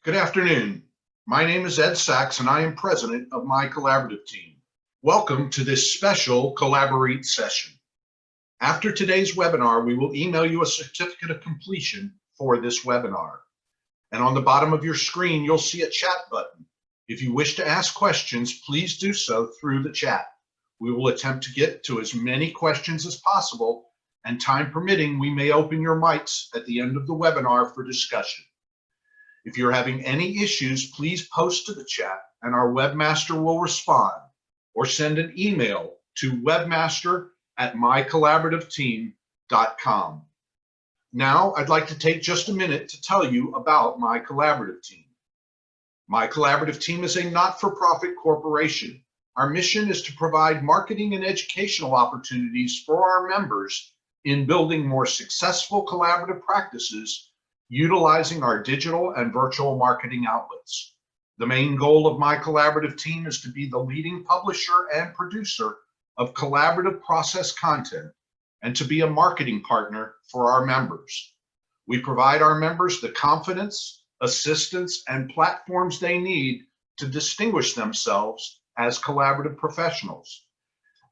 Good afternoon. My name is Ed Sachs and I am president of my collaborative team. Welcome to this special CollaborEAT session. After today's webinar, we will email you a certificate of completion for this webinar. And on the bottom of your screen, you'll see a chat button. If you wish to ask questions, please do so through the chat. We will attempt to get to as many questions as possible, and time permitting, we may open your mics at the end of the webinar for discussion. If you're having any issues, please post to the chat and our webmaster will respond, or send an email to webmaster@mycollaborativeteam.com. Now, I'd like to take just a minute to tell you about my collaborative team. My collaborative team is a not-for-profit corporation. Our mission is to provide marketing and educational opportunities for our members in building more successful collaborative practices utilizing our digital and virtual marketing outlets. The main goal of my collaborative team is to be the leading publisher and producer of collaborative process content and to be a marketing partner for our members. We provide our members the confidence, assistance, and platforms they need to distinguish themselves as collaborative professionals.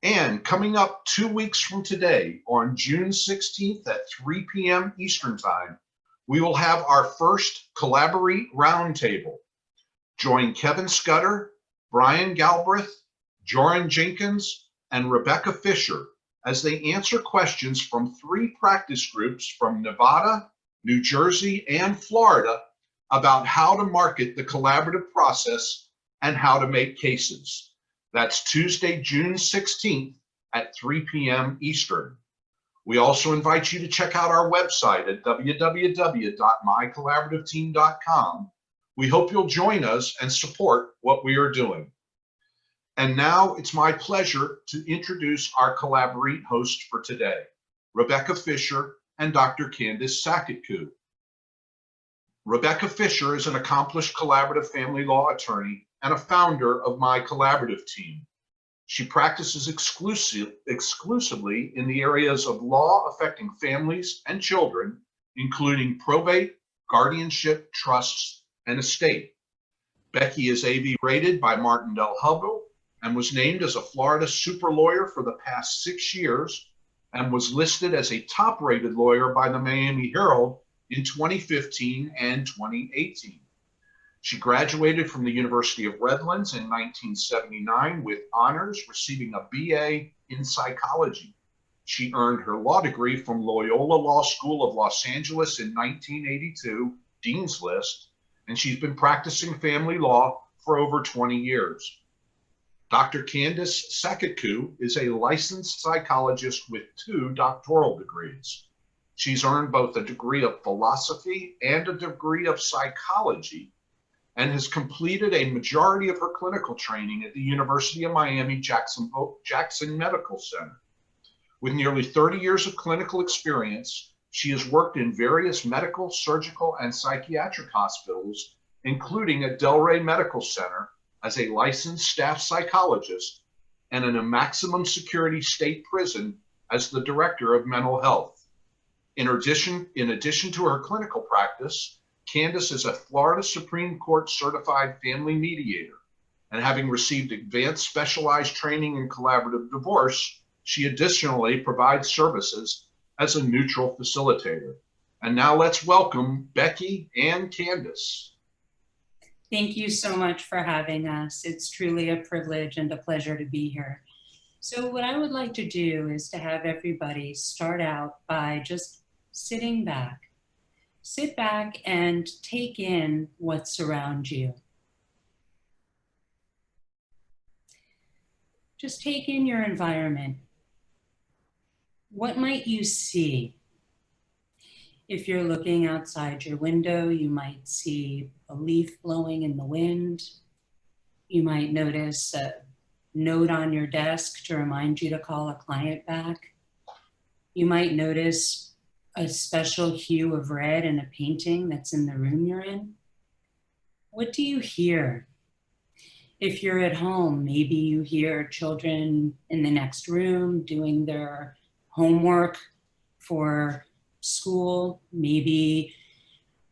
And coming up 2 weeks from today, on June 16th at 3 p.m. Eastern Time, we will have our first CollaborEAT Roundtable. Join Kevin Scudder, Brian Galbraith, Joran Jenkins, and Rebecca Fisher as they answer questions from 3 practice groups from Nevada, New Jersey, and Florida about how to market the collaborative process and how to make cases. That's Tuesday, June 16th at 3 p.m. Eastern. We also invite you to check out our website at www.mycollaborativeteam.com. We hope you'll join us and support what we are doing. And now it's my pleasure to introduce our CollaborEAT host for today, Rebecca Fisher and Dr. Candice Saketku. Rebecca Fisher is an accomplished collaborative family law attorney and a founder of my collaborative team. She practices exclusively in the areas of law affecting families and children, including probate, guardianship, trusts, and estate. Becky is AV rated by Martindale-Hubbell and was named as a Florida super lawyer for the past 6 years and was listed as a top-rated lawyer by the Miami Herald in 2015 and 2018. She graduated from the University of Redlands in 1979 with honors, receiving a BA in psychology. She earned her law degree from Loyola Law School of Los Angeles in 1982, Dean's List, and she's been practicing family law for over 20 years. Dr. Candice Saketku is a licensed psychologist with 2 doctoral degrees. She's earned both a degree of philosophy and a degree of psychology, and has completed a majority of her clinical training at the University of Miami Jackson Medical Center. With nearly 30 years of clinical experience, she has worked in various medical, surgical, and psychiatric hospitals, including at Delray Medical Center as a licensed staff psychologist and in a maximum security state prison as the director of mental health. In addition to her clinical practice, Candice is a Florida Supreme Court certified family mediator, and having received advanced specialized training in collaborative divorce, she additionally provides services as a neutral facilitator. And now let's welcome Becky and Candice. Thank you so much for having us. It's truly a privilege and a pleasure to be here. So what I would like to do is to have everybody start out by just sitting back. Sit back and take in what's around you. Just take in your environment. What might you see? If you're looking outside your window, you might see a leaf blowing in the wind. You might notice a note on your desk to remind you to call a client back. You might notice a special hue of red in a painting that's in the room you're in. What do you hear? If you're at home, maybe you hear children in the next room doing their homework for school. Maybe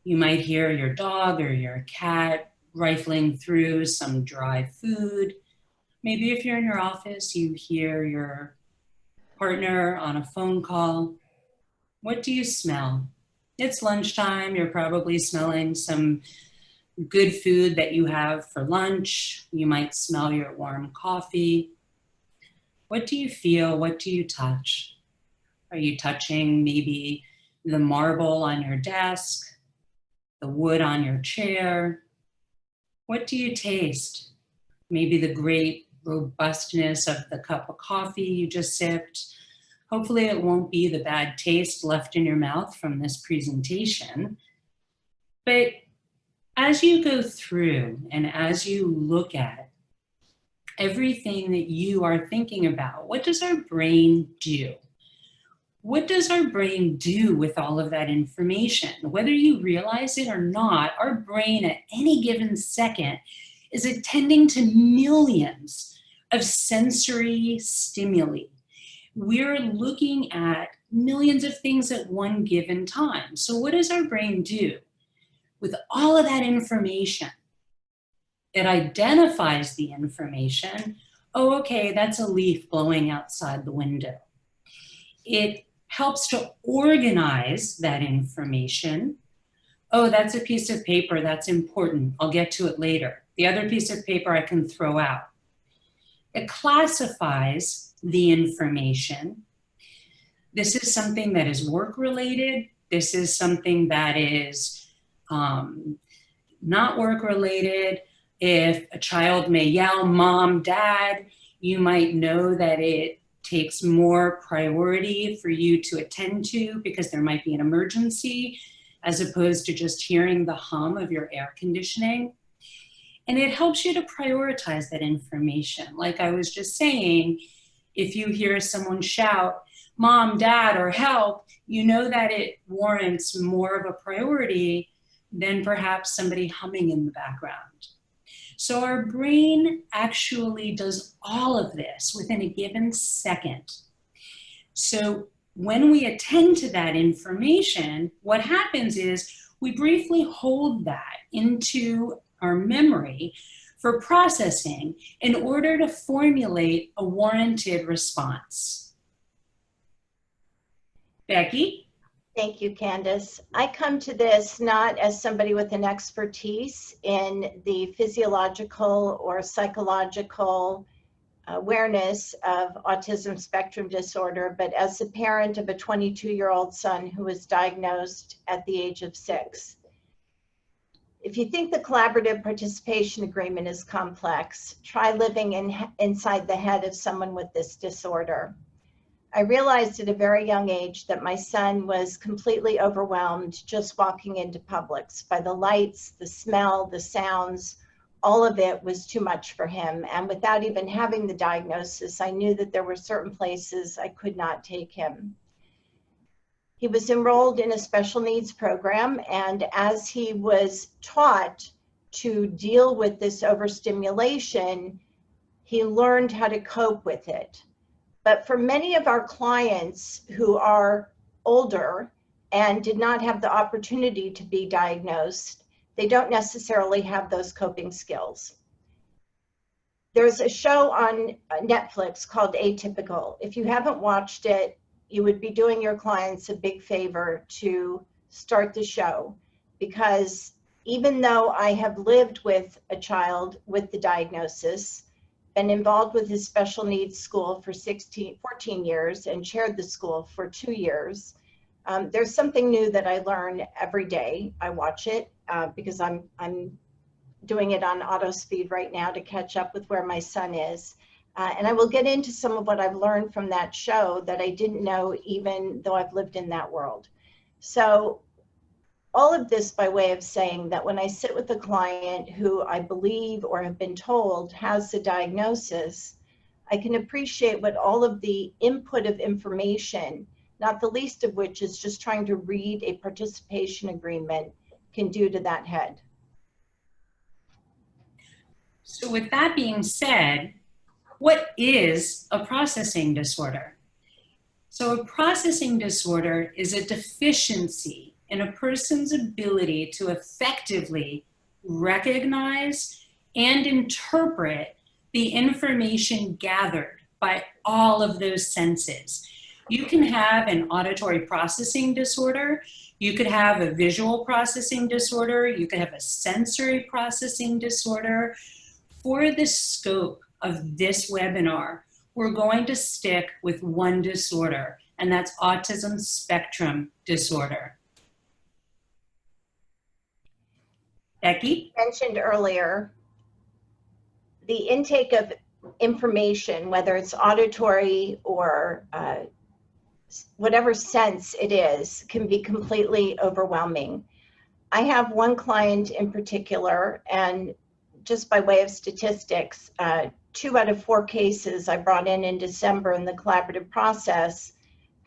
You might hear your dog or your cat rifling through some dry food. Maybe if you're in your office, you hear your partner on a phone call. What do you smell? It's lunchtime. You're probably smelling some good food that you have for lunch. You might smell your warm coffee. What do you feel? What do you touch? Are you touching maybe the marble on your desk, the wood on your chair? What do you taste? Maybe the great robustness of the cup of coffee you just sipped. Hopefully it won't be the bad taste left in your mouth from this presentation. But as you go through and as you look at everything that you are thinking about, what does our brain do? What does our brain do with all of that information? Whether you realize it or not, our brain at any given second is attending to millions of sensory stimuli. We're looking at millions of things at one given time. So what does our brain do with all of that information? It identifies the information. Oh, okay, that's a leaf blowing outside the window. It helps to organize that information. Oh, that's a piece of paper, that's important. I'll get to it later. The other piece of paper I can throw out. It classifies the information. This is something that is work-related. This is something that is not work-related. If a child may yell, "Mom, Dad," you might know that it takes more priority for you to attend to because there might be an emergency, as opposed to just hearing the hum of your air conditioning. And it helps you to prioritize that information. Like I was just saying, if you hear someone shout, "Mom, Dad," or "Help," you know that it warrants more of a priority than perhaps somebody humming in the background. So our brain actually does all of this within a given second. So when we attend to that information, what happens is we briefly hold that into our memory for processing in order to formulate a warranted response. Becky? Thank you, Candace. I come to this not as somebody with an expertise in the physiological or psychological awareness of autism spectrum disorder, but as the parent of a 22-year-old son who was diagnosed at the age of 6. If you think the collaborative participation agreement is complex, try living inside the head of someone with this disorder. I realized at a very young age that my son was completely overwhelmed just walking into Publix by the lights, the smell, the sounds. All of it was too much for him. And without even having the diagnosis, I knew that there were certain places I could not take him. He was enrolled in a special needs program, and as he was taught to deal with this overstimulation, he learned how to cope with it. But for many of our clients who are older and did not have the opportunity to be diagnosed, they don't necessarily have those coping skills. There's a show on Netflix called Atypical. If you haven't watched it, you would be doing your clients a big favor to start the show, because even though I have lived with a child with the diagnosis, been involved with his special needs school for 14 years and chaired the school for 2 years, there's something new that I learn every day. I watch it because I'm doing it on auto speed right now to catch up with where my son is. And I will get into some of what I've learned from that show that I didn't know even though I've lived in that world. So all of this by way of saying that when I sit with a client who I believe or have been told has the diagnosis, I can appreciate what all of the input of information, not the least of which is just trying to read a participation agreement, can do to that head. So with that being said, what is a processing disorder? So a processing disorder is a deficiency in a person's ability to effectively recognize and interpret the information gathered by all of those senses. You can have an auditory processing disorder, you could have a visual processing disorder, you could have a sensory processing disorder. For the scope of this webinar, we're going to stick with one disorder, and that's autism spectrum disorder. Becky? Mentioned earlier, the intake of information, whether it's auditory or whatever sense it is, can be completely overwhelming. I have one client in particular, and just by way of statistics, 2 out of 4 cases I brought in December in the collaborative process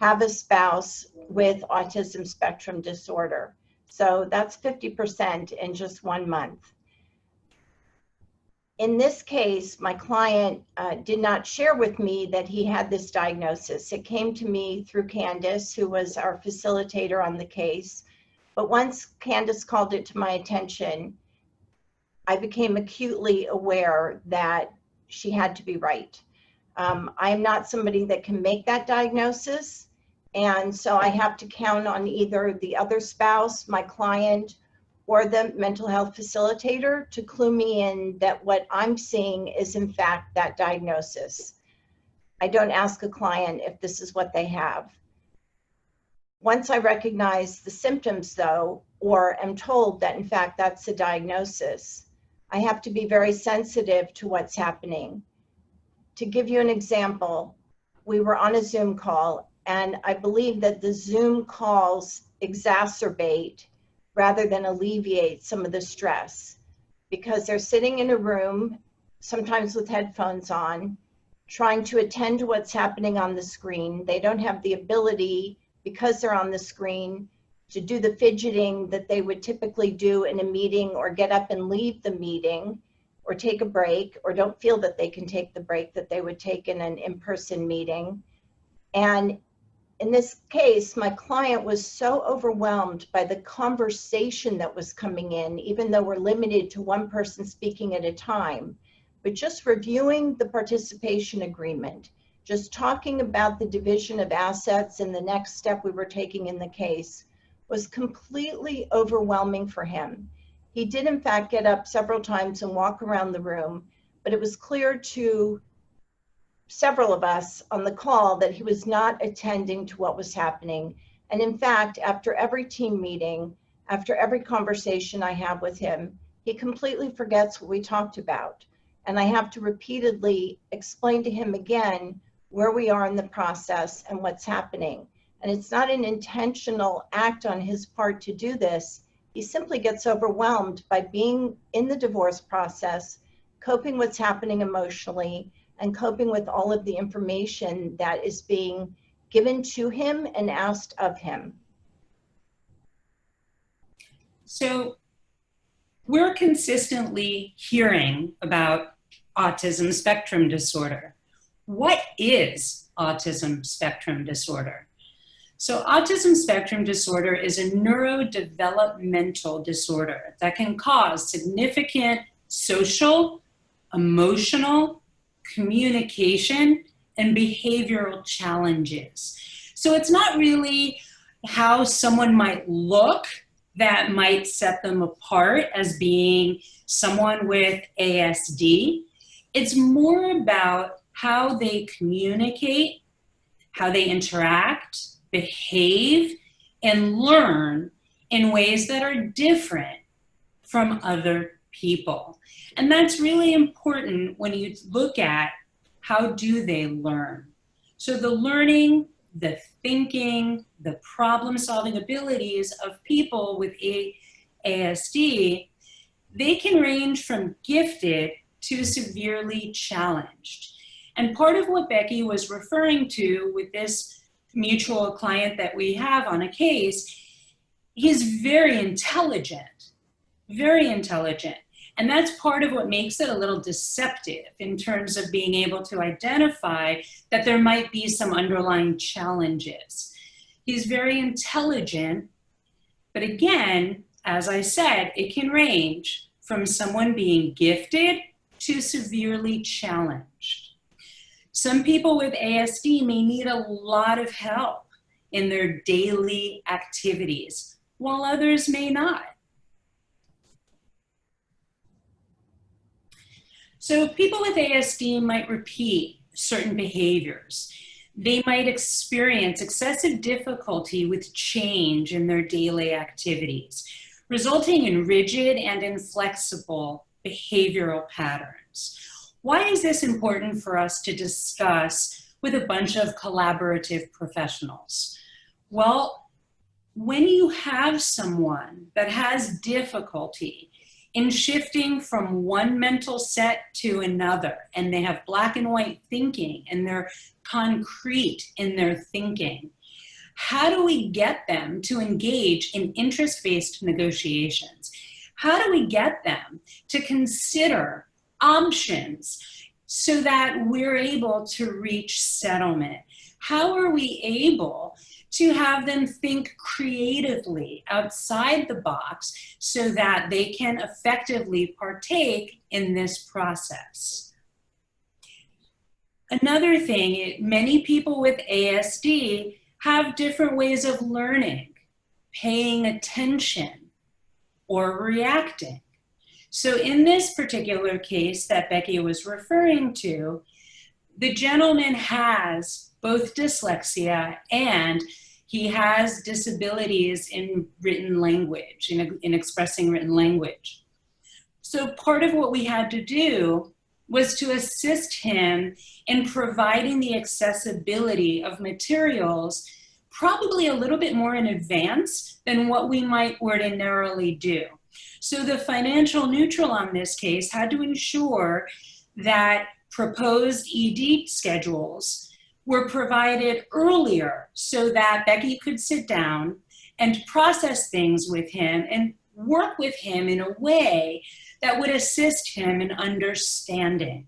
have a spouse with autism spectrum disorder. So that's 50% in just 1 month. In this case, my client did not share with me that he had this diagnosis. It came to me through Candace, who was our facilitator on the case. But once Candace called it to my attention, I became acutely aware that she had to be right. I am not somebody that can make that diagnosis. And so I have to count on either the other spouse, my client, or the mental health facilitator to clue me in that what I'm seeing is in fact that diagnosis. I don't ask a client if this is what they have. Once I recognize the symptoms though, or am told that in fact that's the diagnosis, I have to be very sensitive to what's happening. To give you an example, we were on a Zoom call, and I believe that the Zoom calls exacerbate rather than alleviate some of the stress, because they're sitting in a room, sometimes with headphones on, trying to attend to what's happening on the screen. They don't have the ability, because they're on the screen, to do the fidgeting that they would typically do in a meeting, or get up and leave the meeting, or take a break, or don't feel that they can take the break that they would take in an in-person meeting. And in this case, my client was so overwhelmed by the conversation that was coming in, even though we're limited to one person speaking at a time, but just reviewing the participation agreement, just talking about the division of assets and the next step we were taking in the case, was completely overwhelming for him. He did in fact get up several times and walk around the room, but it was clear to several of us on the call that he was not attending to what was happening. And in fact, after every team meeting, after every conversation I have with him, he completely forgets what we talked about. And I have to repeatedly explain to him again where we are in the process and what's happening. And it's not an intentional act on his part to do this. He simply gets overwhelmed by being in the divorce process, coping what's happening emotionally, and coping with all of the information that is being given to him and asked of him. So we're consistently hearing about autism spectrum disorder. What is autism spectrum disorder? So autism spectrum disorder is a neurodevelopmental disorder that can cause significant social, emotional, communication, and behavioral challenges. So it's not really how someone might look that might set them apart as being someone with ASD. It's more about how they communicate, how they interact, behave, and learn in ways that are different from other people. And that's really important when you look at how do they learn. So the learning, the thinking, the problem-solving abilities of people with ASD, they can range from gifted to severely challenged. And part of what Becky was referring to with this mutual client that we have on a case, he's very intelligent, very intelligent. And that's part of what makes it a little deceptive in terms of being able to identify that there might be some underlying challenges. He's very intelligent, But again, as I said, it can range from someone being gifted to severely challenged. Some people with ASD may need a lot of help in their daily activities, while others may not. So people with ASD might repeat certain behaviors. They might experience excessive difficulty with change in their daily activities, resulting in rigid and inflexible behavioral patterns. Why is this important for us to discuss with a bunch of collaborative professionals? Well, when you have someone that has difficulty in shifting from one mental set to another, and they have black and white thinking, and they're concrete in their thinking, how do we get them to engage in interest-based negotiations? How do we get them to consider options so that we're able to reach settlement? How are we able to have them think creatively outside the box so that they can effectively partake in this process? Another thing, many people with ASD have different ways of learning, paying attention, or reacting. So in this particular case that Becky was referring to, the gentleman has both dyslexia and he has disabilities in written language, in expressing written language. So part of what we had to do was to assist him in providing the accessibility of materials probably a little bit more in advance than what we might ordinarily do. So the financial neutral on this case had to ensure that proposed ED schedules were provided earlier so that Becky could sit down and process things with him and work with him in a way that would assist him in understanding.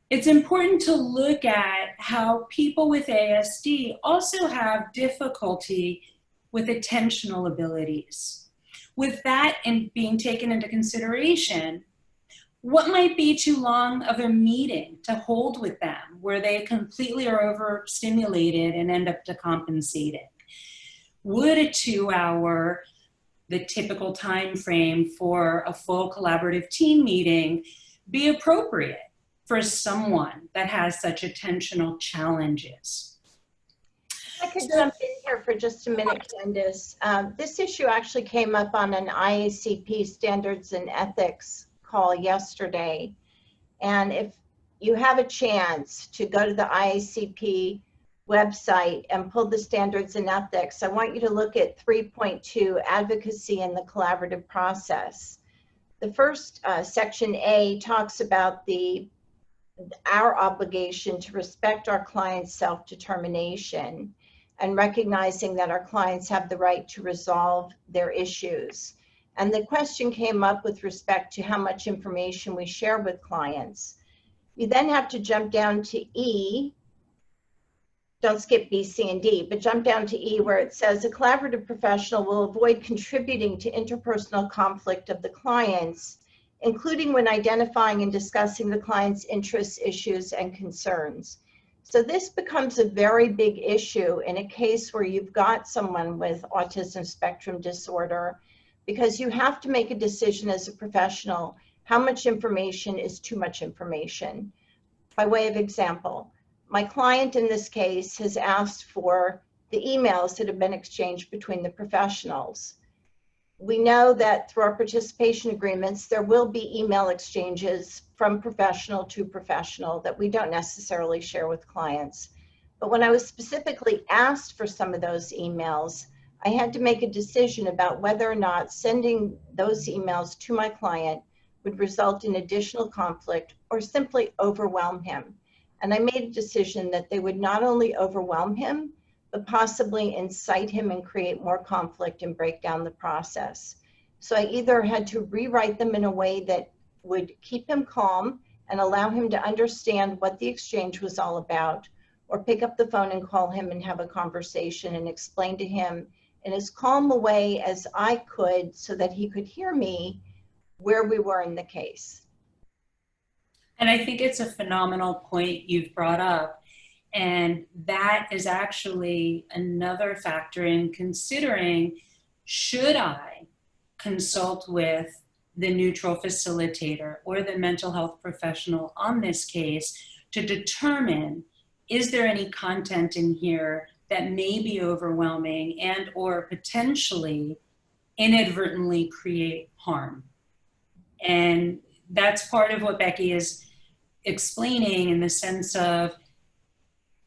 It's important to look at how people with ASD also have difficulty with attentional abilities. With that and being taken into consideration, what might be too long of a meeting to hold with them where they completely are overstimulated and end up decompensating? Would a 2-hour, the typical time frame for a full collaborative team meeting, be appropriate for someone that has such attentional challenges? I could jump in here for just a minute, Candace. This issue actually came up on an IACP Standards and Ethics call yesterday. And if you have a chance to go to the IACP website and pull the Standards and Ethics, I want you to look at 3.2, Advocacy in the Collaborative Process. The first section A talks about our obligation to respect our clients' self-determination and recognizing that our clients have the right to resolve their issues. And the question came up with respect to how much information we share with clients. You then have to jump down to E, don't skip B, C, and D, but jump down to E where it says a collaborative professional will avoid contributing to interpersonal conflict of the clients, including when identifying and discussing the client's interests, issues, and concerns. So this becomes a very big issue in a case where you've got someone with autism spectrum disorder, because you have to make a decision as a professional, how much information is too much information. By way of example, my client in this case has asked for the emails that have been exchanged between the professionals. We know that through our participation agreements, there will be email exchanges from professional to professional that we don't necessarily share with clients. But when I was specifically asked for some of those emails, I had to make a decision about whether or not sending those emails to my client would result in additional conflict or simply overwhelm him. And I made a decision that they would not only overwhelm him, but possibly incite him and create more conflict and break down the process. So I either had to rewrite them in a way that would keep him calm and allow him to understand what the exchange was all about, or pick up the phone and call him and have a conversation and explain to him in as calm a way as I could so that he could hear me where we were in the case. And I think it's a phenomenal point you've brought up. And that is actually another factor in considering, should I consult with the neutral facilitator or the mental health professional on this case to determine, is there any content in here that may be overwhelming and or potentially inadvertently create harm? And that's part of what Becky is explaining, in the sense of,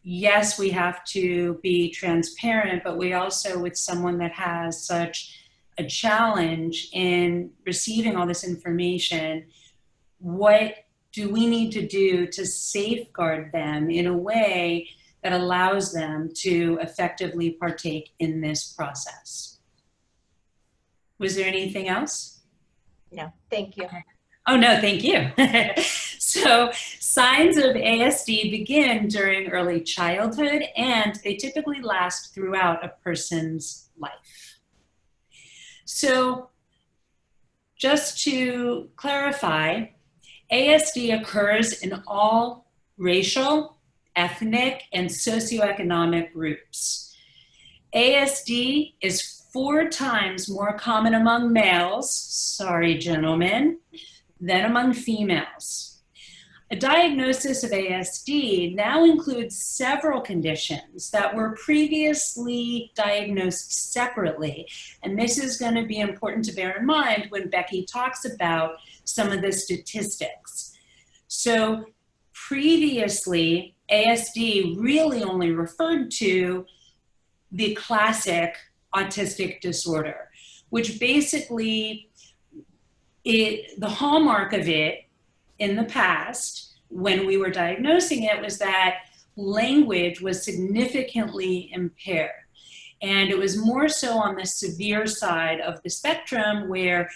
yes, we have to be transparent, but we also, with someone that has such a challenge in receiving all this information, what do we need to do to safeguard them in a way that allows them to effectively partake in this process? Was there anything else? No, thank you. Okay. Oh, no, thank you. So signs of ASD begin during early childhood, and they typically last throughout a person's life. So just to clarify, ASD occurs in all racial, ethnic, and socioeconomic groups. ASD is 4 times more common among males, sorry gentlemen, than among females. A diagnosis of ASD now includes several conditions that were previously diagnosed separately. And this is going to be important to bear in mind when Becky talks about some of the statistics. So previously, ASD really only referred to the classic autistic disorder, which basically, the hallmark of it in the past, when we were diagnosing it, was that language was significantly impaired. And it was more so on the severe side of the spectrum, where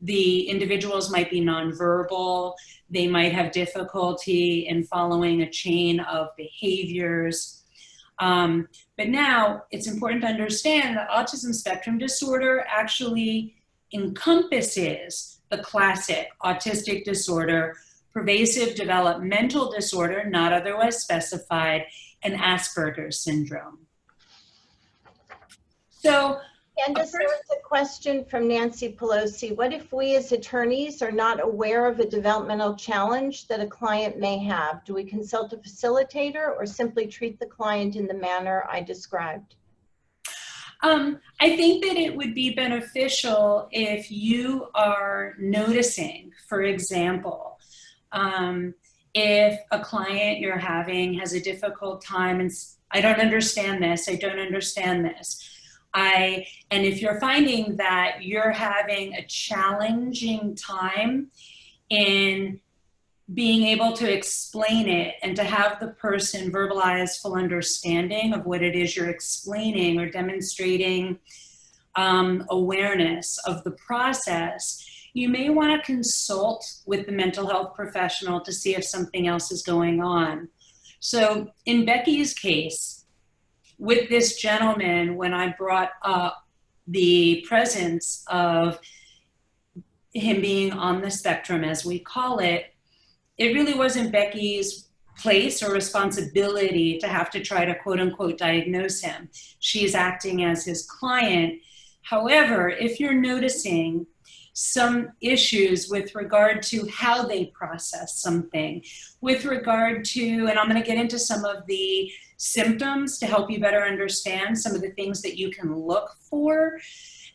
the individuals might be nonverbal, they might have difficulty in following a chain of behaviors. But now it's important to understand that autism spectrum disorder actually encompasses the classic autistic disorder, pervasive developmental disorder, not otherwise specified, and Asperger's syndrome. So, Candace, there was a question from Nancy Pelosi. What if we as attorneys are not aware of a developmental challenge that a client may have? Do we consult a facilitator or simply treat the client in the manner I described? I think that it would be beneficial if you are noticing, for example, if a client you're having has a difficult time and I don't understand this, I don't understand this. And if you're finding that you're having a challenging time in being able to explain it and to have the person verbalize full understanding of what it is you're explaining, or demonstrating awareness of the process, you may want to consult with the mental health professional to see if something else is going on. So in Becky's case, with this gentleman, when I brought up the presence of him being on the spectrum, as we call it, it really wasn't Becky's place or responsibility to have to try to quote unquote diagnose him. She's acting as his client. However, if you're noticing some issues with regard to how they process something, with regard to, and I'm going to get into some of the symptoms to help you better understand some of the things that you can look for,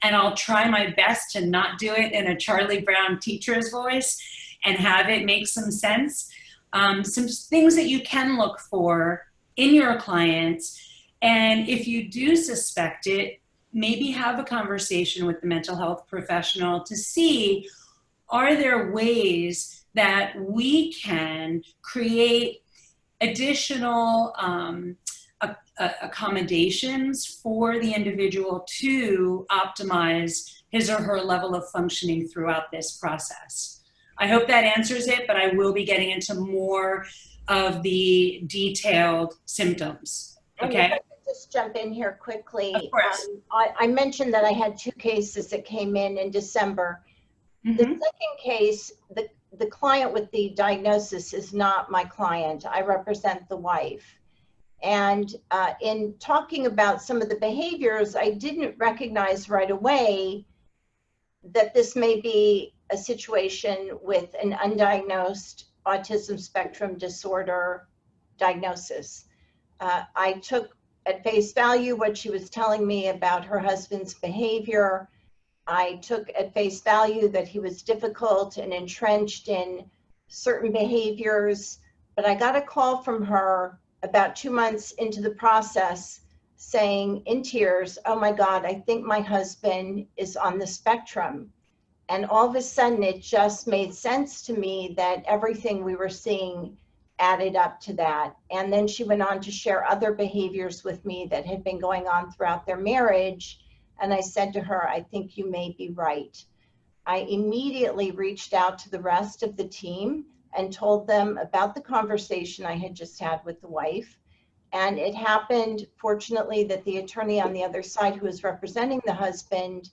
and I'll try my best to not do it in a Charlie Brown teacher's voice and have it make some sense. Some things that you can look for in your clients. And if you do suspect it, maybe have a conversation with the mental health professional to see, are there ways that we can create additional accommodations for the individual to optimize his or her level of functioning throughout this process. I hope that answers it, but I will be getting into more of the detailed symptoms. Okay? just jump in here quickly? Of course. I mentioned that I had 2 cases that came in December. The Mhm. second case, the client with the diagnosis is not my client. I represent the wife. And in talking about some of the behaviors, I didn't recognize right away that this may be a situation with an undiagnosed autism spectrum disorder diagnosis. I took at face value what she was telling me about her husband's behavior. I took at face value that he was difficult and entrenched in certain behaviors, but I got a call from her about 2 months into the process saying in tears, "Oh my God, I think my husband is on the spectrum." And all of a sudden it just made sense to me that everything we were seeing added up to that. And then she went on to share other behaviors with me that had been going on throughout their marriage. And I said to her, "I think you may be right." I immediately reached out to the rest of the team and told them about the conversation I had just had with the wife. And it happened, fortunately, that the attorney on the other side who was representing the husband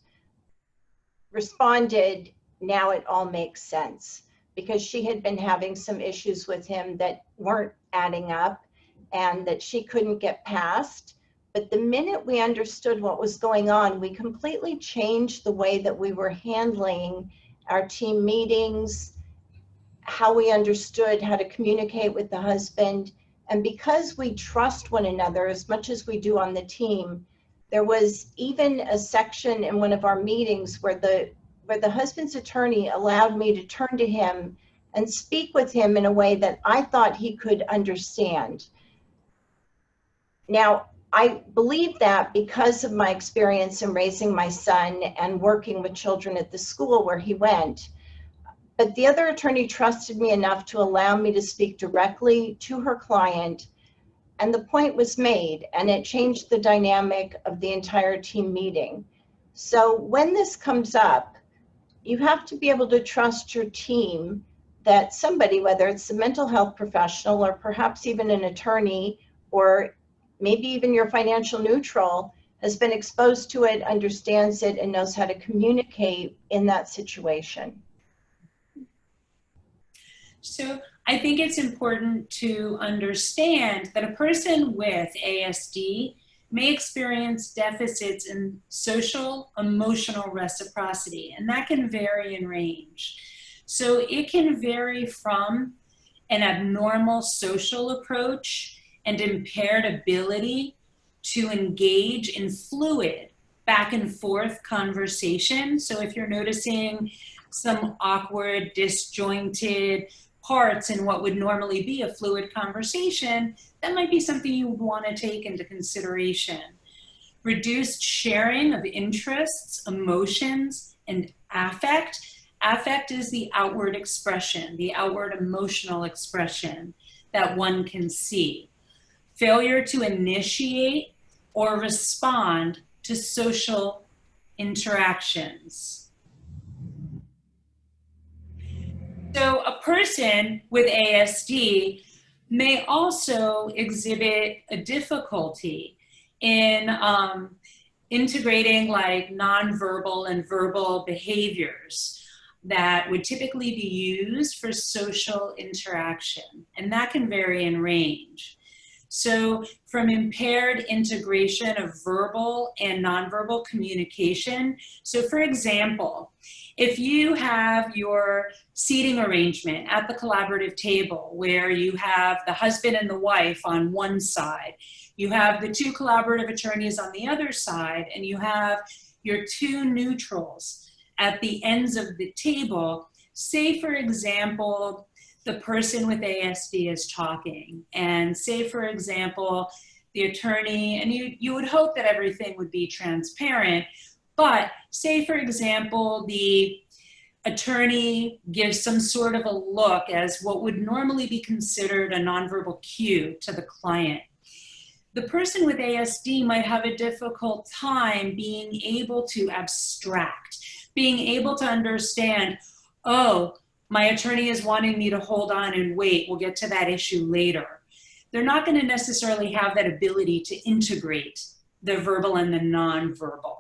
responded, "Now it all makes sense," because she had been having some issues with him that weren't adding up and that she couldn't get past. But the minute we understood what was going on, we completely changed the way that we were handling our team meetings, how we understood how to communicate with the husband. And because we trust one another as much as we do on the team, there was even a section in one of our meetings where the husband's attorney allowed me to turn to him and speak with him in a way that I thought he could understand. Now, I believe that because of my experience in raising my son and working with children at the school where he went. But the other attorney trusted me enough to allow me to speak directly to her client, and the point was made, and it changed the dynamic of the entire team meeting. So when this comes up, you have to be able to trust your team that somebody, whether it's a mental health professional or perhaps even an attorney or maybe even your financial neutral, has been exposed to it, understands it, and knows how to communicate in that situation. So I think it's important to understand that a person with ASD may experience deficits in social emotional reciprocity, and that can vary in range. So it can vary from an abnormal social approach and impaired ability to engage in fluid back and forth conversation. So if you're noticing some awkward, disjointed parts in what would normally be a fluid conversation, that might be something you would want to take into consideration. Reduced sharing of interests, emotions, and affect. Affect is the outward expression, the outward emotional expression that one can see. Failure to initiate or respond to social interactions. So a person with ASD may also exhibit a difficulty in integrating like nonverbal and verbal behaviors that would typically be used for social interaction, and that can vary in range. So from impaired integration of verbal and nonverbal communication. So for example, if you have your seating arrangement at the collaborative table where you have the husband and the wife on one side, you have the 2 collaborative attorneys on the other side, and you have your 2 neutrals at the ends of the table, say for example, the person with ASD is talking, and say for example, the attorney, and you would hope that everything would be transparent, but say for example, the attorney gives some sort of a look as what would normally be considered a nonverbal cue to the client. The person with ASD might have a difficult time being able to abstract, being able to understand, oh, my attorney is wanting me to hold on and wait, we'll get to that issue later. they're not going to necessarily have that ability to integrate the verbal and the nonverbal.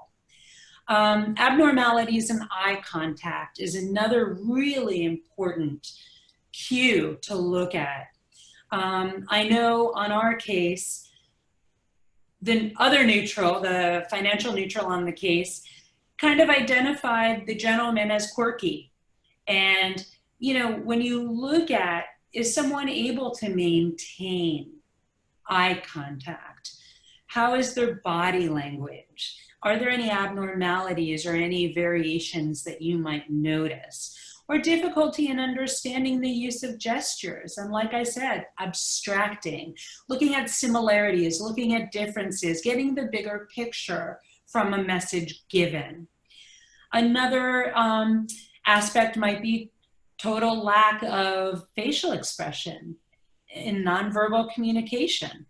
Abnormalities in eye contact is another really important cue to look at. I know on our case, the other neutral, the financial neutral on the case, kind of identified the gentleman as quirky. And, you know, when you look at, is someone able to maintain eye contact? How is their body language? Are there any abnormalities or any variations that you might notice? Or difficulty in understanding the use of gestures. And like I said, abstracting, looking at similarities, looking at differences, getting the bigger picture from a message given. Another aspect might be total lack of facial expression in nonverbal communication.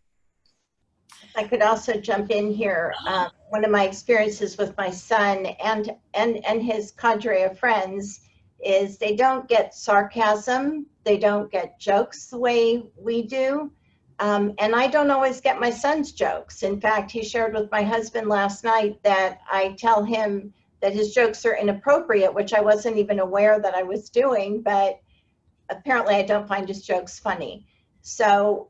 I could also jump in here. One of my experiences with my son and his cadre of friends is they don't get sarcasm, they don't get jokes the way we do, and I don't always get my son's jokes. In fact, he shared with my husband last night that I tell him that his jokes are inappropriate, which I wasn't even aware that I was doing, but apparently I don't find his jokes funny. So,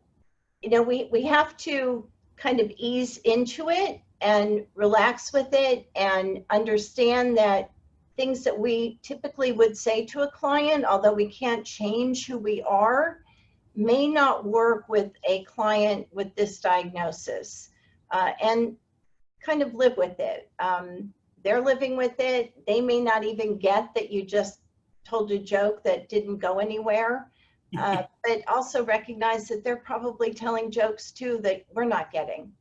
you know, we have to kind of ease into it and relax with it and understand that things that we typically would say to a client, although we can't change who we are, may not work with a client with this diagnosis, and kind of live with it. They're living with it. They may not even get that you just told a joke that didn't go anywhere, but also recognize that they're probably telling jokes too that we're not getting.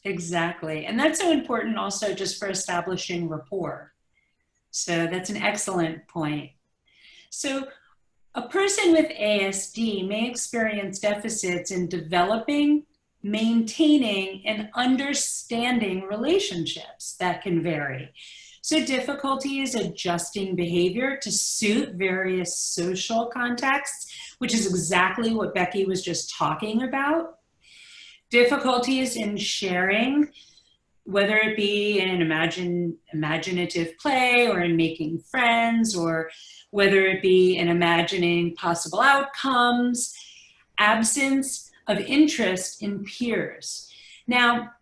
Exactly. And that's so important also just for establishing rapport. So that's an excellent point. So a person with ASD may experience deficits in developing, maintaining, and understanding relationships that can vary. So difficulties adjusting behavior to suit various social contexts, which is exactly what Becky was just talking about. Difficulties in sharing, whether it be in imaginative play or in making friends, or whether it be in imagining possible outcomes, absence of interest in peers. Now,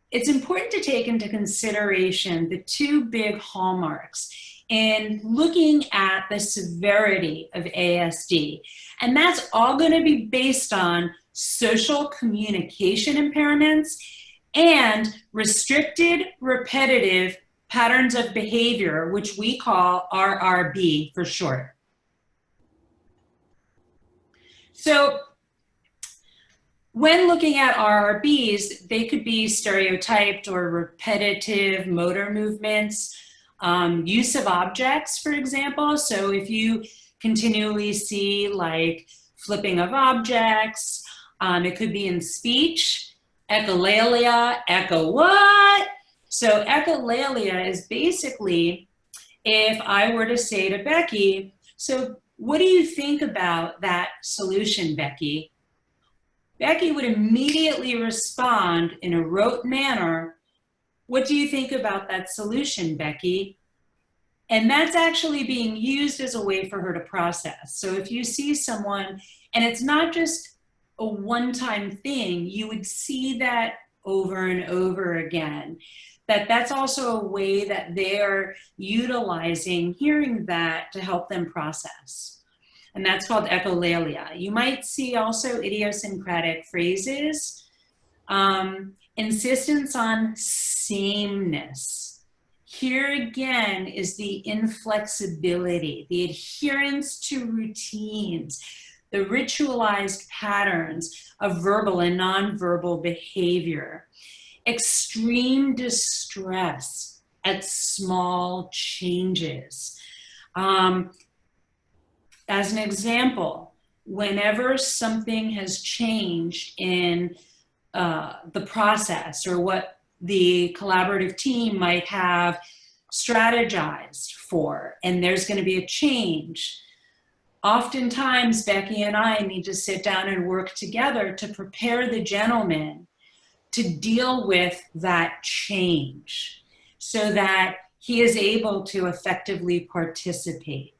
it's important to take into consideration the two big hallmarks in looking at the severity of ASD. And that's all going to be based on social communication impairments and restricted repetitive patterns of behavior, which we call RRB for short. So when looking at RRBs, they could be stereotyped or repetitive motor movements, use of objects, for example. So if you continually see like flipping of objects, it could be in speech, echolalia, echo what? So echolalia is basically, if I were to say to Becky, so what do you think about that solution, Becky? Becky would immediately respond in a rote manner, what do you think about that solution, Becky? And that's actually being used as a way for her to process. So if you see someone, and it's not just a one-time thing, you would see that over and over again, that's also a way that they're utilizing hearing that to help them process. And that's called echolalia. You might see also idiosyncratic phrases, insistence on sameness. Here again is the inflexibility, the adherence to routines, the ritualized patterns of verbal and nonverbal behavior, extreme distress at small changes. As an example, whenever something has changed in the process or what the collaborative team might have strategized for, and there's going to be a change, Oftentimes, Becky and I need to sit down and work together to prepare the gentleman to deal with that change so that he is able to effectively participate.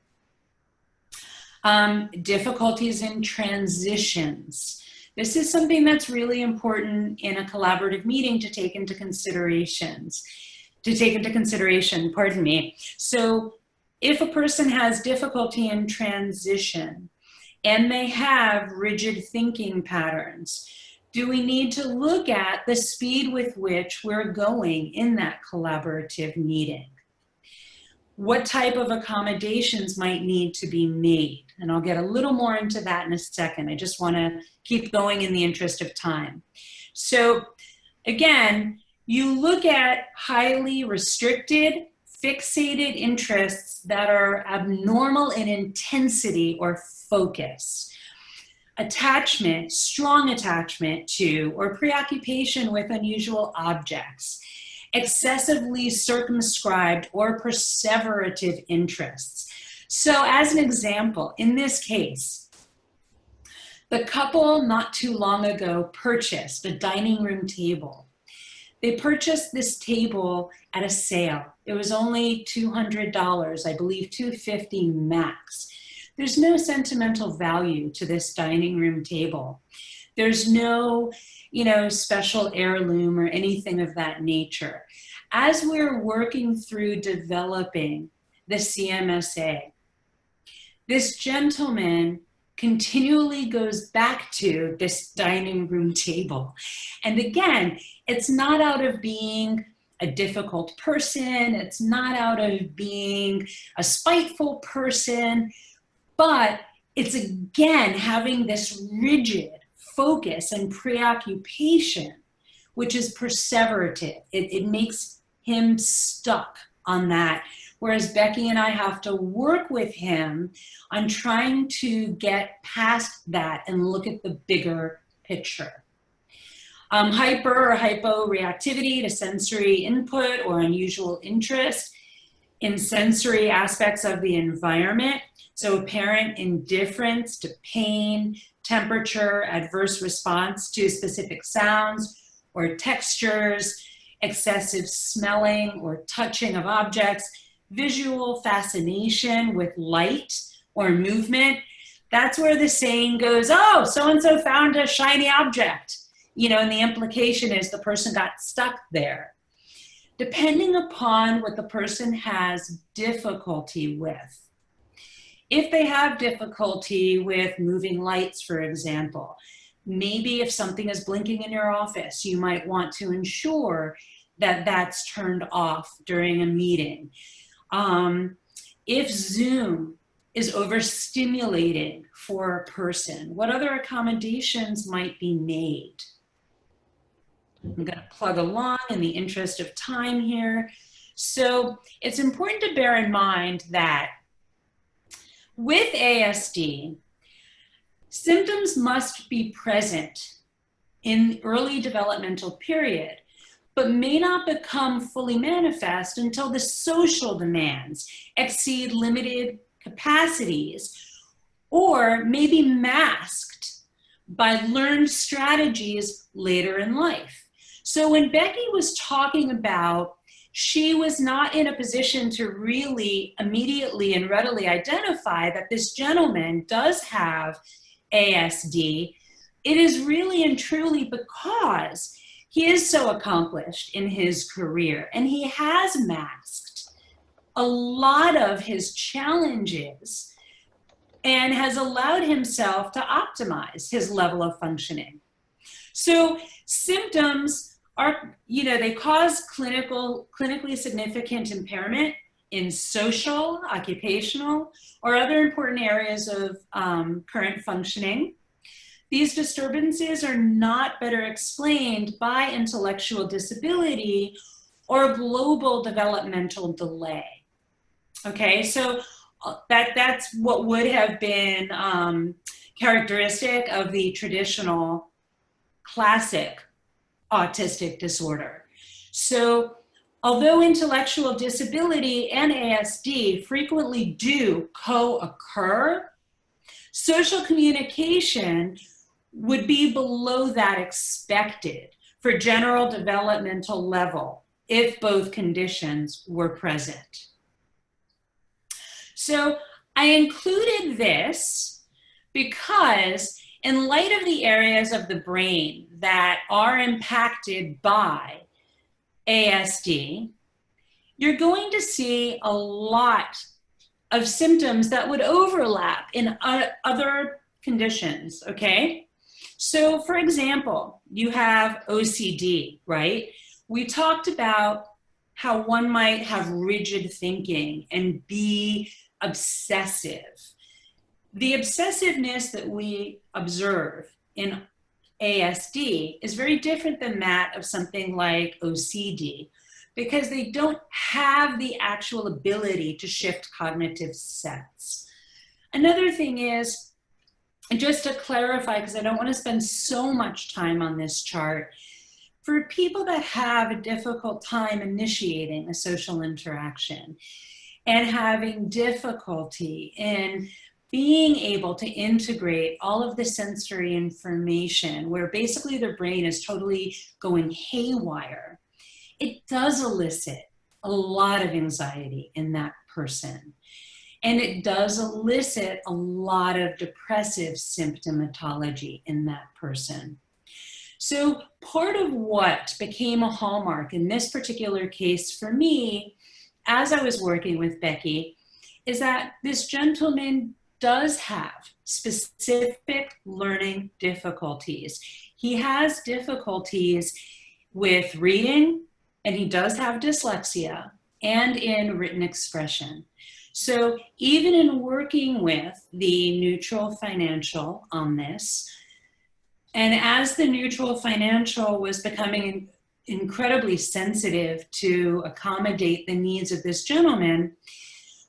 Difficulties in transitions. This is something that's really important in a collaborative meeting to take into consideration, pardon me. So if a person has difficulty in transition and they have rigid thinking patterns, do we need to look at the speed with which we're going in that collaborative meeting? What type of accommodations might need to be made? And I'll get a little more into that in a second. I just want to keep going in the interest of time. So again, you look at highly restricted, fixated interests that are abnormal in intensity or focus. Attachment, strong attachment to, or preoccupation with unusual objects. Excessively circumscribed or perseverative interests. So as an example, in this case, the couple not too long ago purchased a dining room table. They purchased this table at a sale. It was only $200, I believe $250 max. There's no sentimental value to this dining room table. There's no, special heirloom or anything of that nature. As we're working through developing the CMSA, this gentleman continually goes back to this dining room table. And again, it's not out of being a difficult person, it's not out of being a spiteful person, but it's again having this rigid focus and preoccupation, which is perseverative. It makes him stuck on that. Whereas Becky and I have to work with him on trying to get past that and look at the bigger picture. Hyper or hyporeactivity to sensory input or unusual interest in sensory aspects of the environment. So apparent indifference to pain, temperature, adverse response to specific sounds or textures, excessive smelling or touching of objects, visual fascination with light or movement. That's where the saying goes, oh, so-and-so found a shiny object. And the implication is the person got stuck there. Depending upon what the person has difficulty with. If they have difficulty with moving lights, for example, maybe if something is blinking in your office, you might want to ensure that that's turned off during a meeting. If Zoom is overstimulating for a person, what other accommodations might be made? I'm going to plug along in the interest of time here. So it's important to bear in mind that with ASD, symptoms must be present in the early developmental period, but may not become fully manifest until the social demands exceed limited capacities or may be masked by learned strategies later in life. So when Becky was talking about she was not in a position to really immediately and readily identify that this gentleman does have ASD, it is really and truly because he is so accomplished in his career and he has masked a lot of his challenges and has allowed himself to optimize his level of functioning. So symptoms are, they cause clinically significant impairment in social, occupational, or other important areas of current functioning. These disturbances are not better explained by intellectual disability or global developmental delay. Okay, so that's what would have been characteristic of the traditional classic autistic disorder. So although intellectual disability and ASD frequently do co-occur, Social communication would be below that expected for general developmental level if both conditions were present. So I included this because in light of the areas of the brain that are impacted by ASD, you're going to see a lot of symptoms that would overlap in other conditions, okay? So for example, you have OCD, right? We talked about how one might have rigid thinking and be obsessive. The obsessiveness that we observe in ASD is very different than that of something like OCD, because they don't have the actual ability to shift cognitive sets. Another thing is, just to clarify, because I don't want to spend so much time on this chart, for people that have a difficult time initiating a social interaction and having difficulty in being able to integrate all of the sensory information, where basically their brain is totally going haywire, it does elicit a lot of anxiety in that person. And it does elicit a lot of depressive symptomatology in that person. So part of what became a hallmark in this particular case for me, as I was working with Becky, is that this gentleman does have specific learning difficulties. He has difficulties with reading, and he does have dyslexia, and in written expression. So even in working with the neutral financial on this, and as the neutral financial was becoming incredibly sensitive to accommodate the needs of this gentleman,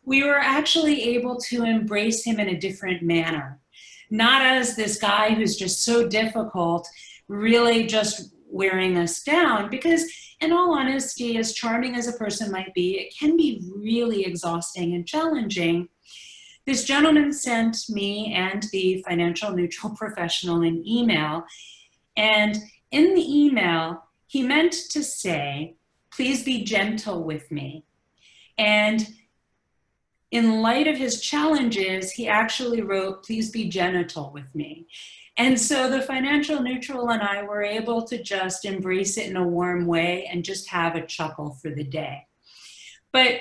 we were actually able to embrace him in a different manner. Not as this guy who's just so difficult, really just wearing us down, because in all honesty, as charming as a person might be, it can be really exhausting and challenging. This gentleman sent me and the financial neutral professional an email, and in the email, he meant to say, please be gentle with me. And in light of his challenges, he actually wrote, please be genital with me. And so the financial neutral and I were able to just embrace it in a warm way and just have a chuckle for the day. But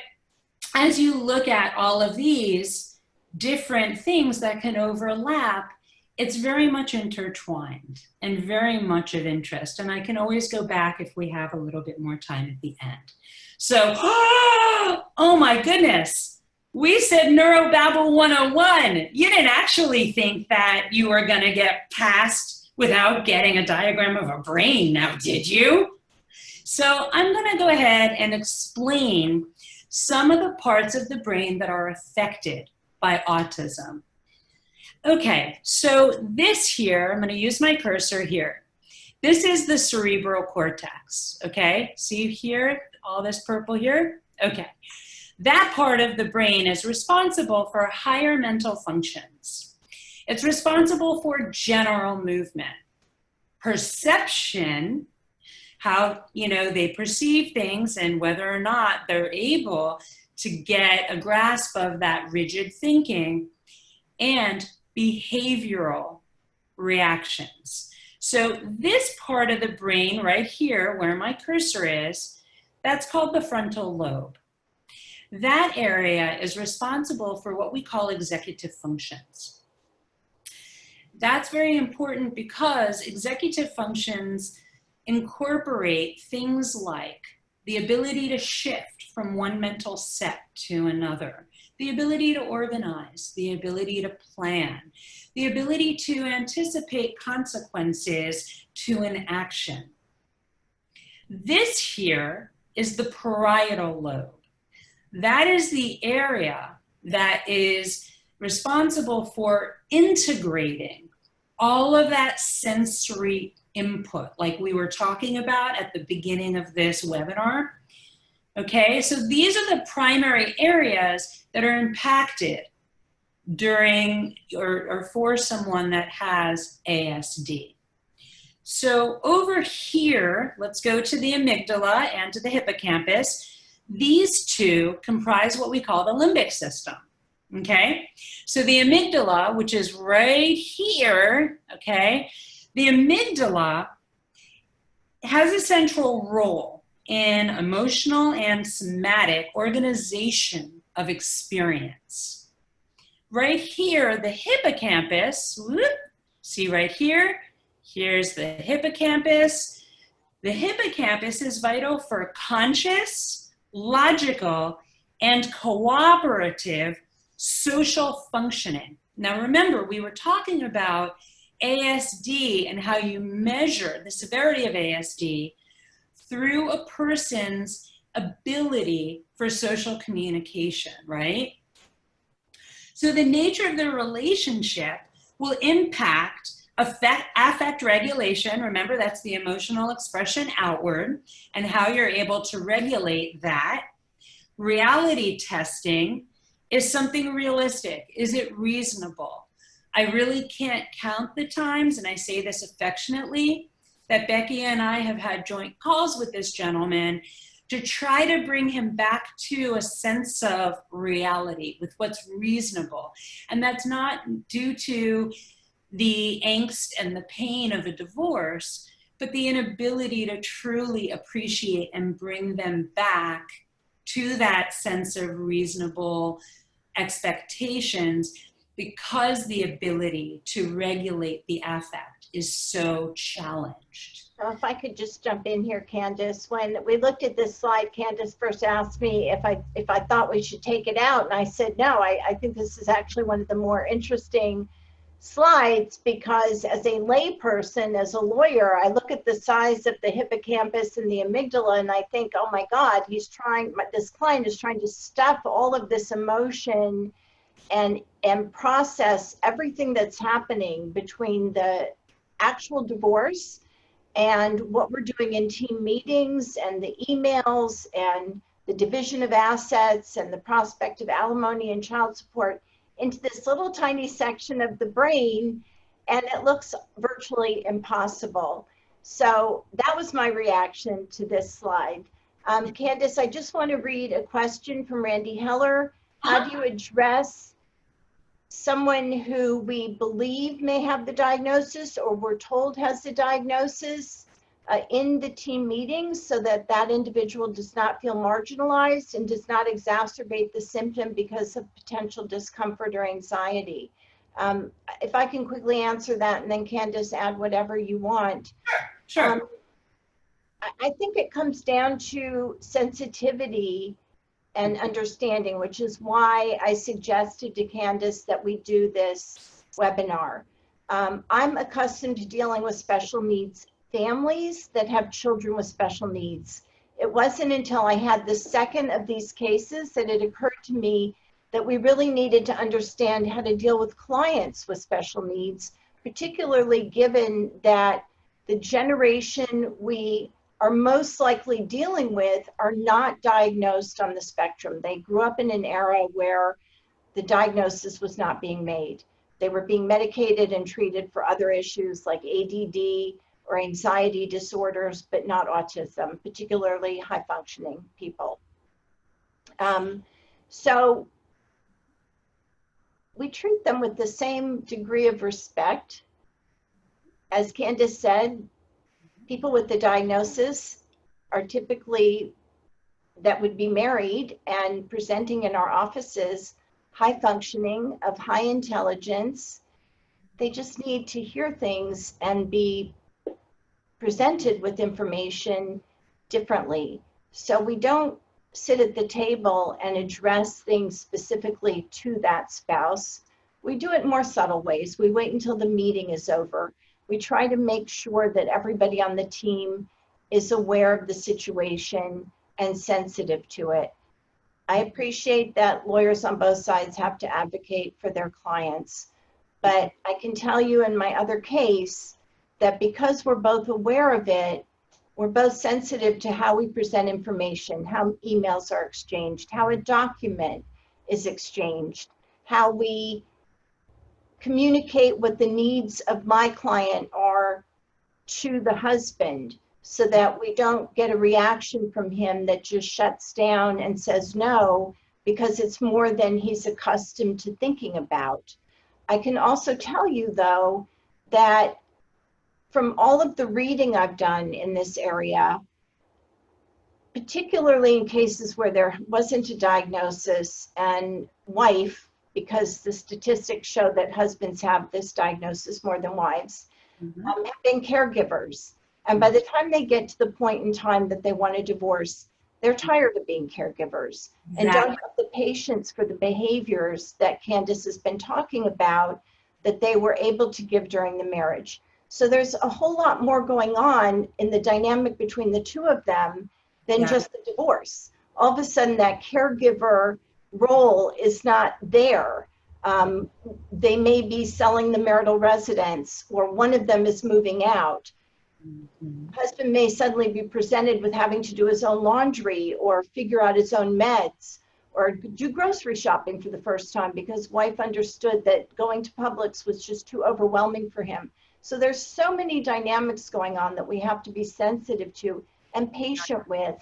as you look at all of these different things that can overlap, it's very much intertwined and very much of interest. And I can always go back if we have a little bit more time at the end. So, oh my goodness. We said Neuro-Babble 101. You didn't actually think that you were going to get past without getting a diagram of a brain now, did you? So I'm going to go ahead and explain some of the parts of the brain that are affected by autism. Okay, so this here, I'm going to use my cursor here. This is the cerebral cortex, okay? See here, all this purple here? Okay. That part of the brain is responsible for higher mental functions. It's responsible for general movement, perception, how they perceive things and whether or not they're able to get a grasp of that rigid thinking, and behavioral reactions. So this part of the brain right here, where my cursor is, that's called the frontal lobe. That area is responsible for what we call executive functions. That's very important because executive functions incorporate things like the ability to shift from one mental set to another, the ability to organize, the ability to plan, the ability to anticipate consequences to an action. This here is the parietal lobe. That is the area that is responsible for integrating all of that sensory input, like we were talking about at the beginning of this webinar. Okay, so these are the primary areas that are impacted during or for someone that has ASD. So over here, let's go to the amygdala and to the hippocampus. These two comprise what we call the limbic system, okay? So the amygdala, which is right here, okay? The amygdala has a central role in emotional and somatic organization of experience. Right here, the hippocampus, whoop, see right here, here's the hippocampus. The hippocampus is vital for conscious, logical, and cooperative social functioning. Now remember, we were talking about ASD and how you measure the severity of ASD through a person's ability for social communication, right? So the nature of the relationship will impact affect regulation. Remember, that's the emotional expression outward and how you're able to regulate that. Reality testing is something realistic. Is it reasonable? I really can't count the times, and I say this affectionately, that Becky and I have had joint calls with this gentleman to try to bring him back to a sense of reality with what's reasonable. And that's not due to the angst and the pain of a divorce, but the inability to truly appreciate and bring them back to that sense of reasonable expectations, because the ability to regulate the affect is so challenged. If I could just jump in here, Candace, when we looked at this slide, Candace first asked me if I thought we should take it out, and I said no. I think this is actually one of the more interesting slides, because as a layperson, as a lawyer, I look at the size of the hippocampus and the amygdala and I think, oh my God, this client is trying to stuff all of this emotion and process everything that's happening between the actual divorce and what we're doing in team meetings and the emails and the division of assets and the prospect of alimony and child support into this little tiny section of the brain, and it looks virtually impossible. So that was my reaction to this slide. Candace, I just want to read a question from Randy Heller. How do you address someone who we believe may have the diagnosis or we're told has the diagnosis in the team meetings so that that individual does not feel marginalized and does not exacerbate the symptom because of potential discomfort or anxiety? If I can quickly answer that, and then Candace, add whatever you want. Sure. I think it comes down to sensitivity and understanding, which is why I suggested to Candace that we do this webinar. I'm accustomed to dealing with special needs families that have children with special needs. It wasn't until I had the second of these cases that it occurred to me that we really needed to understand how to deal with clients with special needs, particularly given that the generation we are most likely dealing with are not diagnosed on the spectrum. They grew up in an era where the diagnosis was not being made. They were being medicated and treated for other issues like ADD or anxiety disorders, but not autism, particularly high functioning people. So we treat them with the same degree of respect. As Candace said, people with the diagnosis are typically, that would be married and presenting in our offices, high functioning, of high intelligence. They just need to hear things and be presented with information differently. So we don't sit at the table and address things specifically to that spouse. We do it in more subtle ways. We wait until the meeting is over. We try to make sure that everybody on the team is aware of the situation and sensitive to it. I appreciate that lawyers on both sides have to advocate for their clients, but I can tell you in my other case that because we're both aware of it, we're both sensitive to how we present information, how emails are exchanged, how a document is exchanged, how we communicate what the needs of my client are to the husband, so that we don't get a reaction from him that just shuts down and says no, because it's more than he's accustomed to thinking about. I can also tell you, though, that from all of the reading I've done in this area, particularly in cases where there wasn't a diagnosis and wife, because the statistics show that husbands have this diagnosis more than wives, have been caregivers. And by the time they get to the point in time that they want a divorce, they're tired of being caregivers and don't have the patience for the behaviors that Candace has been talking about that they were able to give during the marriage. So there's a whole lot more going on in the dynamic between the two of them than just the divorce. All of a sudden, that caregiver role is not there. They may be selling the marital residence, or one of them is moving out. Husband may suddenly be presented with having to do his own laundry or figure out his own meds or do grocery shopping for the first time because wife understood that going to Publix was just too overwhelming for him. So there's so many dynamics going on that we have to be sensitive to and patient with,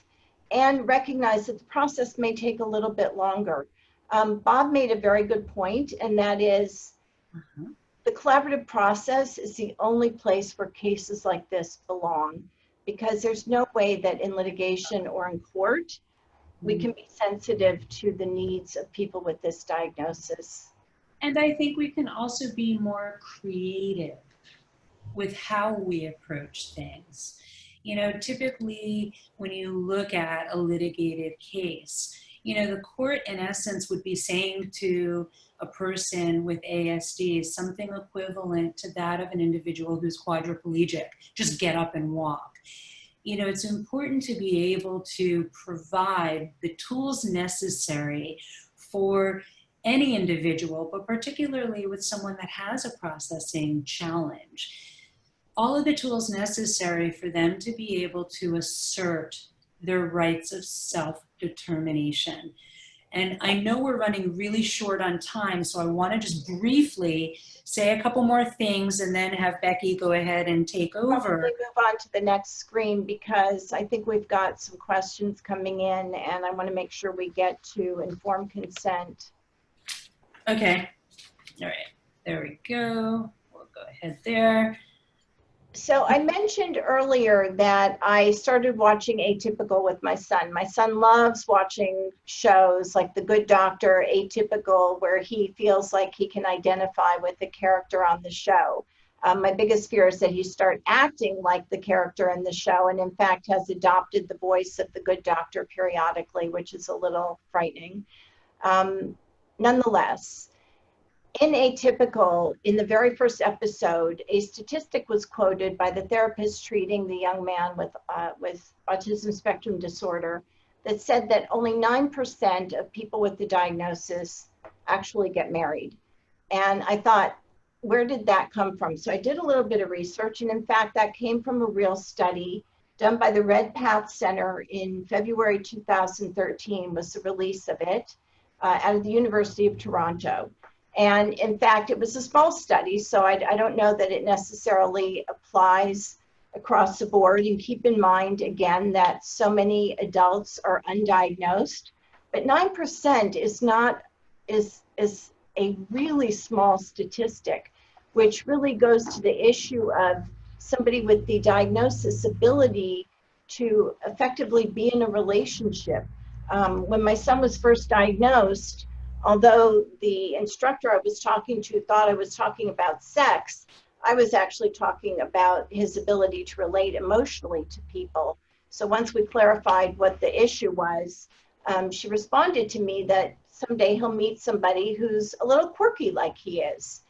and recognize that the process may take a little bit longer. Bob made a very good point, and that is the collaborative process is the only place where cases like this belong, because there's no way that in litigation or in court we can be sensitive to the needs of people with this diagnosis. And I think we can also be more creative with how we approach things. You know, typically when you look at a litigated case, you know, the court in essence would be saying to a person with ASD something equivalent to that of an individual who's quadriplegic, just get up and walk. You know, it's important to be able to provide the tools necessary for any individual, but particularly with someone that has a processing challenge. All of the tools necessary for them to be able to assert their rights of self-determination. And I know we're running really short on time, so I want to just briefly say a couple more things and then have Becky go ahead and take over. Probably move on to the next screen, because I think we've got some questions coming in and I want to make sure we get to informed consent. Okay. All right. There we go. We'll go ahead there. So I mentioned earlier that I started watching Atypical with my son. My son loves watching shows like The Good Doctor, Atypical, where he feels like he can identify with the character on the show. My biggest fear is that he start acting like the character in the show, and in fact has adopted the voice of the Good Doctor periodically, which is a little frightening. Nonetheless, in Atypical, in the very first episode, a statistic was quoted by the therapist treating the young man with autism spectrum disorder that said that only 9% of people with the diagnosis actually get married. And I thought, where did that come from? So I did a little bit of research, and in fact, that came from a real study done by the Red Path Center in February 2013 was the release of it out of the University of Toronto. And in fact, it was a small study, so I don't know that it necessarily applies across the board. And keep in mind, again, that so many adults are undiagnosed, but 9% is a really small statistic, which really goes to the issue of somebody with the diagnosis ability to effectively be in a relationship. When my son was first diagnosed, although the instructor I was talking to thought I was talking about sex, I was actually talking about his ability to relate emotionally to people. So once we clarified what the issue was, she responded to me that someday he'll meet somebody who's a little quirky like he is.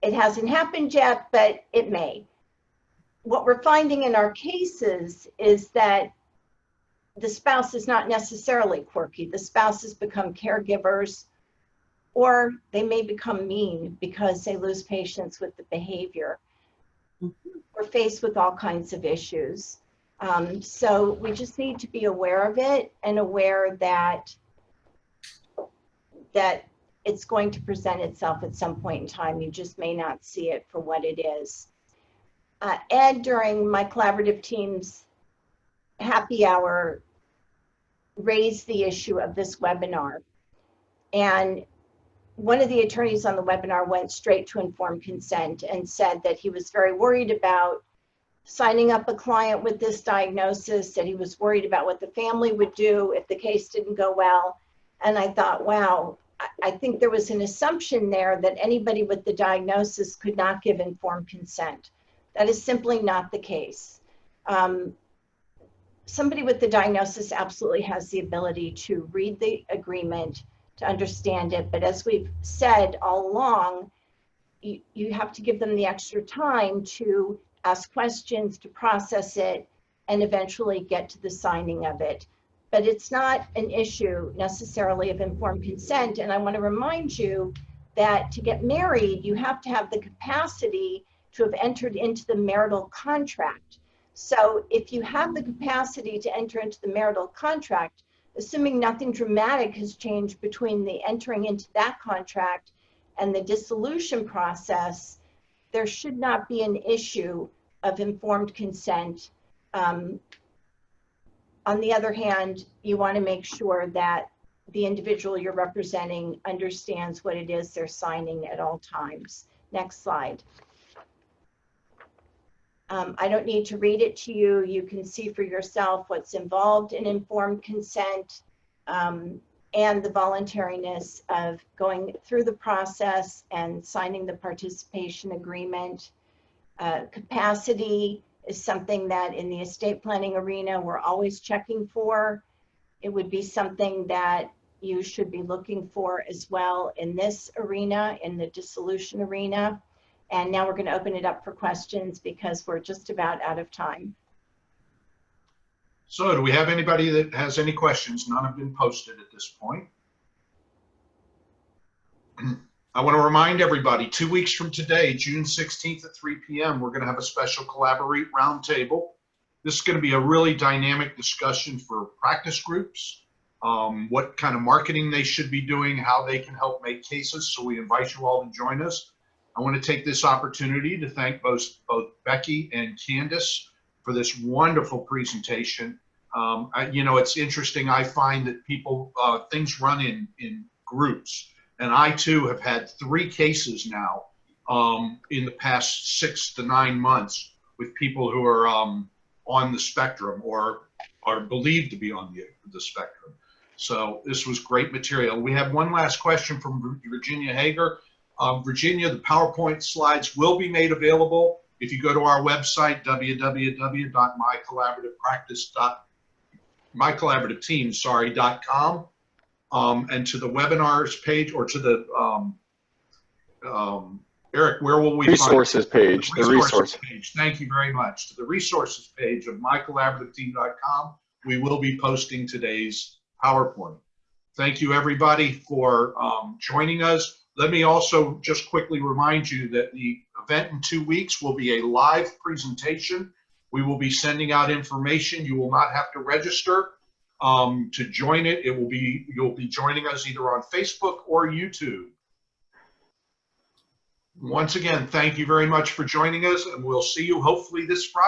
It hasn't happened yet, but it may. What we're finding in our cases is that the spouse is not necessarily quirky. The spouses become caregivers, or they may become mean because they lose patience with the behavior. We're faced with all kinds of issues. So we just need to be aware of it and aware that it's going to present itself at some point in time. You just may not see it for what it is. Ed, during my collaborative team's happy hour, raised the issue of this webinar. And one of the attorneys on the webinar went straight to informed consent and said that he was very worried about signing up a client with this diagnosis, that he was worried about what the family would do if the case didn't go well. And I thought, wow, I think there was an assumption there that anybody with the diagnosis could not give informed consent. That is simply not the case. Somebody with the diagnosis absolutely has the ability to read the agreement, to understand it, but as we've said all along, you have to give them the extra time to ask questions, to process it, and eventually get to the signing of it. But it's not an issue necessarily of informed consent. And I want to remind you that to get married, you have to have the capacity to have entered into the marital contract. So if you have the capacity to enter into the marital contract, assuming nothing dramatic has changed between the entering into that contract and the dissolution process, there should not be an issue of informed consent. On the other hand, you want to make sure that the individual you're representing understands what it is they're signing at all times. Next slide. I don't need to read it to you. You can see for yourself what's involved in informed consent and the voluntariness of going through the process and signing the participation agreement. Capacity is something that in the estate planning arena we're always checking for. It would be something that you should be looking for as well in this arena, in the dissolution arena. And now we're going to open it up for questions because we're just about out of time. So do we have anybody that has any questions? None have been posted at this point. I want to remind everybody, 2 weeks from today, June 16th at 3 p.m., we're going to have a special CollaborEAT Roundtable. This is going to be a really dynamic discussion for practice groups, what kind of marketing they should be doing, how they can help make cases. So we invite you all to join us. I want to take this opportunity to thank both Becky and Candace for this wonderful presentation. It's interesting. I find that people, things run in groups. And I too have had 3 cases now in the past 6 to 9 months with people who are on the spectrum or are believed to be on the spectrum. So this was great material. We have one last question from Virginia Hager. Virginia, the PowerPoint slides will be made available if you go to our website, mycollaborativeteam.com. And to the webinars page, or to the Eric, where will we resources find page? The resource page. Thank you very much. To the resources page of mycollaborativeteam.com, we will be posting today's PowerPoint. Thank you, everybody, for joining us. Let me also just quickly remind you that the event in 2 weeks will be a live presentation. We will be sending out information. You will not have to register to join it. You'll be joining us either on Facebook or YouTube. Once again, thank you very much for joining us, and we'll see you hopefully this Friday.